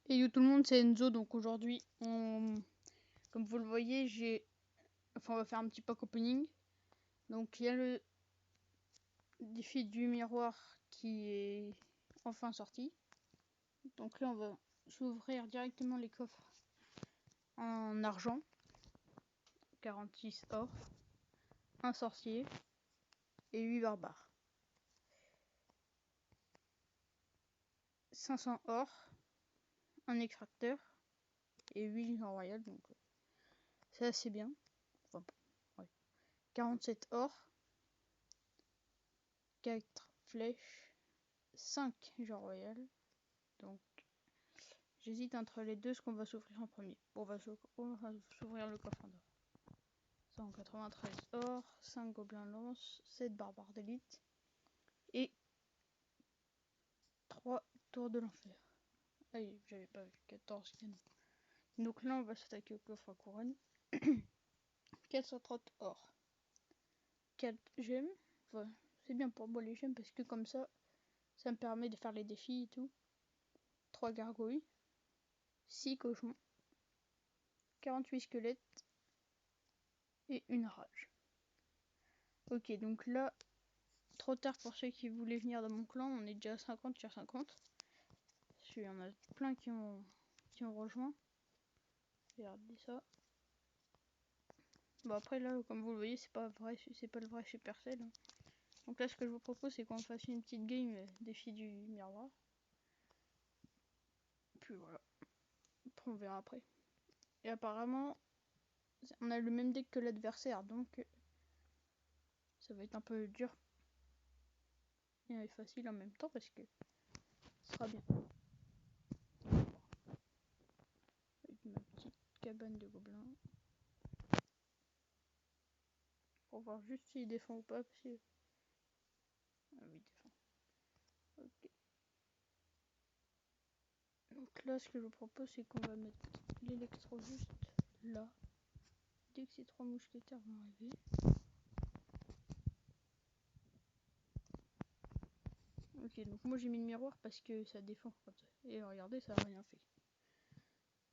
Et yo tout le monde, c'est Enzo. Donc aujourd'hui, comme vous le voyez, on va faire un petit pack opening. Donc il y a le défi du miroir qui est enfin sorti. Donc là, on va s'ouvrir directement les coffres en argent. 46 or, un sorcier et 8 barbares. 500 or, un extracteur et 8 en royal, donc c'est assez bien. Enfin, ouais. 47 or, 4 flèches, 5 genre royal. Donc j'hésite entre les deux, ce qu'on va s'ouvrir en premier. On va s'ouvrir le coffre en or. 193 or, 5 gobelins lance, 7 barbares d'élite et 3 tours de l'enfer. Ah oui, j'avais pas vu, 14 canons. Donc là, on va s'attaquer au coffre à couronne. 430 or. 4 gemmes. Enfin, c'est bien pour moi les gemmes parce que comme ça me permet de faire les défis et tout. 3 gargouilles. 6 cochons. 48 squelettes. Et une rage. Ok, donc là, trop tard pour ceux qui voulaient venir dans mon clan. On est déjà à 50 sur 50. Il y en a plein qui ont rejoint. Regardez ça. Bon après là, comme vous le voyez, c'est pas le vrai Supercell. Hein. Donc là, ce que je vous propose, c'est qu'on fasse une petite game défi du miroir. Puis voilà. Après, on verra après. Et apparemment, on a le même deck que l'adversaire, donc ça va être un peu dur et facile en même temps parce que ce sera bien. Avec ma petite cabane de gobelins. Pour voir juste s'il défend ou pas. Parce que... Ah oui, il défend. Ok. Donc là, ce que je vous propose, c'est qu'on va mettre l'électro juste là. Dès que ces 3 mousquetaires vont arriver. Ok, donc moi j'ai mis le miroir parce que ça défend. Et regardez, ça a rien fait.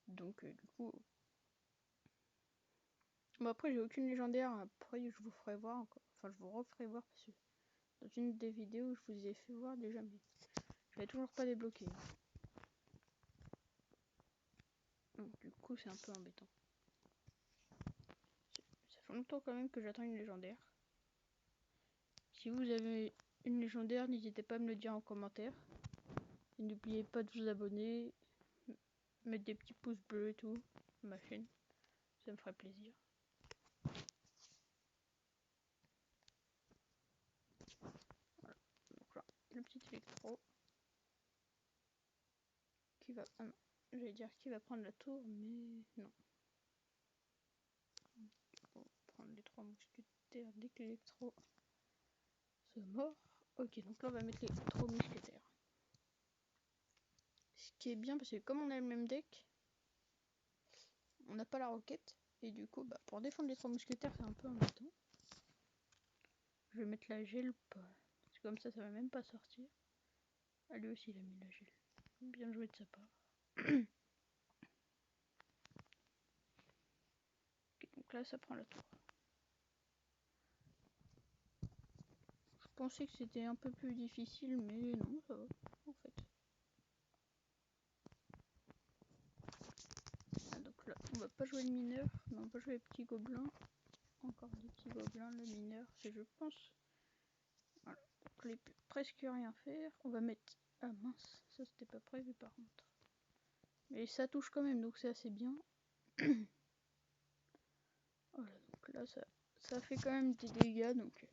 Donc du coup... Bon après j'ai aucune légendaire, après je vous ferai voir encore. Enfin je vous referai voir parce que dans une des vidéos je vous ai fait voir déjà mais je l'ai toujours pas débloqué. Donc du coup c'est un peu embêtant. Ça fait longtemps quand même que j'attends une légendaire. Si vous avez une légendaire, n'hésitez pas à me le dire en commentaire. Et n'oubliez pas de vous abonner, mettre des petits pouces bleus et tout à ma chaîne. Ça me ferait plaisir. Voilà. Donc là, le petit électro qui va... Ah non, j'allais dire qui va prendre la tour, mais non. On va prendre les 3 mousquetaires dès que l'électro soit mort. Ok, donc là on va mettre les 3 mousquetaires. Ce qui est bien parce que comme on a le même deck, on n'a pas la roquette. Et du coup, bah, pour défendre les 3 mousquetaires, c'est un peu embêtant. Je vais mettre la gel, parce que comme ça va même pas sortir. Ah, lui aussi il a mis la gel. Bien joué de sa part. Ok, donc là ça prend la tour. Je pensais que c'était un peu plus difficile, mais non, ça va en fait. Ah, donc là, on va pas jouer le mineur, mais on va jouer les petits gobelins. Encore des petits gobelins, le mineur, c'est je pense. Voilà, donc les presque rien faire. On va mettre... Ah mince, ça c'était pas prévu par contre. Mais ça touche quand même, donc c'est assez bien. Voilà, donc là ça fait quand même des dégâts, donc...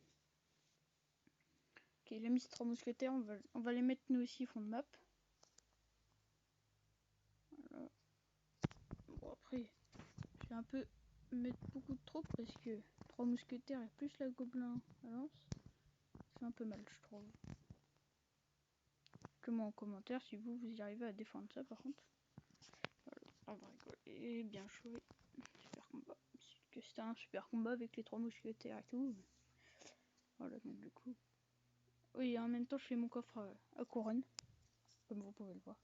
Ok, il a mis 3 mousquetaires, on va les mettre nous aussi fond de map. Voilà. Bon après, je vais un peu mettre beaucoup de troupes parce que 3 mousquetaires et plus la gobelin à lance, c'est un peu mal je trouve. Que moi en commentaire si vous y arrivez à défendre ça par contre. Voilà, on va rigoler, bien joué. Super combat. Que c'était un super combat avec les 3 mousquetaires et tout. Voilà donc du coup. Oui, en même temps je fais mon coffre à couronne, comme vous pouvez le voir.